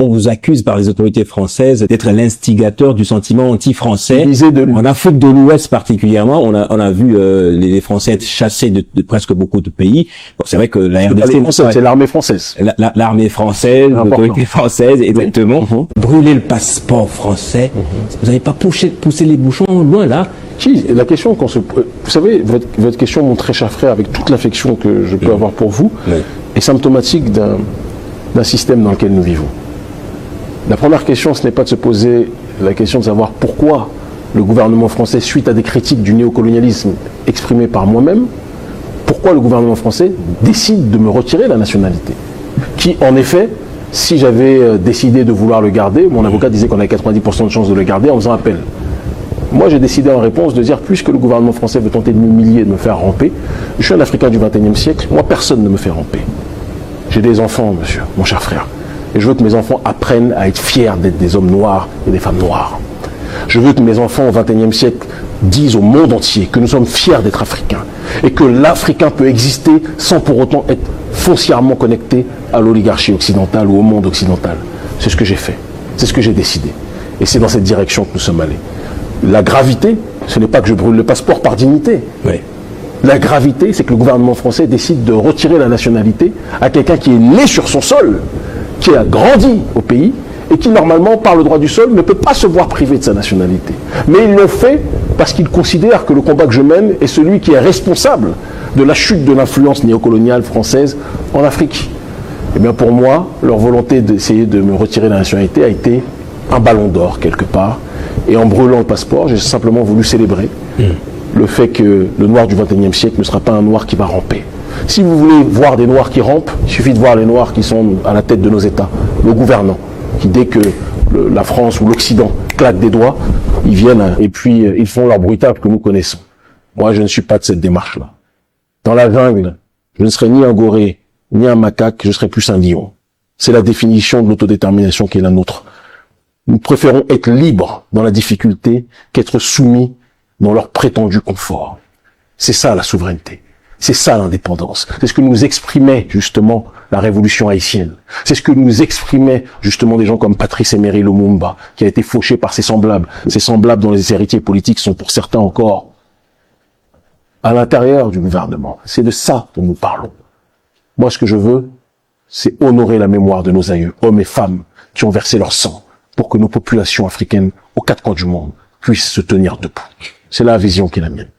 on vous accuse par les autorités françaises d'être l'instigateur du sentiment anti-français. En Afrique de l'Ouest particulièrement, on a vu les Français être chassés de presque beaucoup de pays. Bon, c'est vrai que la RDC, c'est l'armée française. L'armée française, l'autorité française, exactement. Brûler le passeport français. Vous n'avez pas poussé les bouchons loin là? La question qu'on se... Vous savez, votre question, mon très cher frère, avec toute l'affection que je peux avoir pour vous, est symptomatique d'un système dans lequel nous vivons. La première question, ce n'est pas de se poser la question de savoir pourquoi le gouvernement français, suite à des critiques du néocolonialisme exprimées par moi-même, pourquoi le gouvernement français décide de me retirer la nationalité. Qui, en effet, si j'avais décidé de vouloir le garder, mon avocat disait qu'on avait 90% de chances de le garder en faisant appel. Moi, j'ai décidé en réponse de dire, puisque le gouvernement français veut tenter de m'humilier, de me faire ramper, je suis un Africain du XXIe siècle, moi, personne ne me fait ramper. J'ai des enfants, monsieur, mon cher frère. Et je veux que mes enfants apprennent à être fiers d'être des hommes noirs et des femmes noires. Je veux que mes enfants au XXIe siècle disent au monde entier que nous sommes fiers d'être Africains. Et que l'Africain peut exister sans pour autant être foncièrement connecté à l'oligarchie occidentale ou au monde occidental. C'est ce que j'ai fait. C'est ce que j'ai décidé. Et c'est dans cette direction que nous sommes allés. La gravité, ce n'est pas que je brûle le passeport par dignité. Oui. La gravité, c'est que le gouvernement français décide de retirer la nationalité à quelqu'un qui est né sur son sol, qui a grandi au pays et qui, normalement, par le droit du sol, ne peut pas se voir privé de sa nationalité. Mais ils l'ont fait parce qu'ils considèrent que le combat que je mène est celui qui est responsable de la chute de l'influence néocoloniale française en Afrique. Et bien pour moi, leur volonté d'essayer de me retirer la nationalité a été un ballon d'or quelque part. Et en brûlant le passeport, j'ai simplement voulu célébrer le fait que le noir du XXIe siècle ne sera pas un noir qui va ramper. Si vous voulez voir des noirs qui rampent, il suffit de voir les noirs qui sont à la tête de nos États, nos gouvernants, qui dès que la France ou l'Occident claquent des doigts, ils viennent et puis ils font leur bruitade que nous connaissons. Moi, je ne suis pas de cette démarche-là. Dans la jungle, je ne serai ni un goré, ni un macaque, je serai plus un lion. C'est la définition de l'autodétermination qui est la nôtre. Nous préférons être libres dans la difficulté qu'être soumis dans leur prétendu confort. C'est ça la souveraineté. C'est ça l'indépendance. C'est ce que nous exprimait justement la révolution haïtienne. C'est ce que nous exprimait justement des gens comme Patrice Emery Lumumba, qui a été fauché par ses semblables. Ses semblables dont les héritiers politiques sont pour certains encore à l'intérieur du gouvernement. C'est de ça dont nous parlons. Moi, ce que je veux, c'est honorer la mémoire de nos aïeux, hommes et femmes, qui ont versé leur sang pour que nos populations africaines aux quatre coins du monde puissent se tenir debout. C'est la vision qui est la mienne.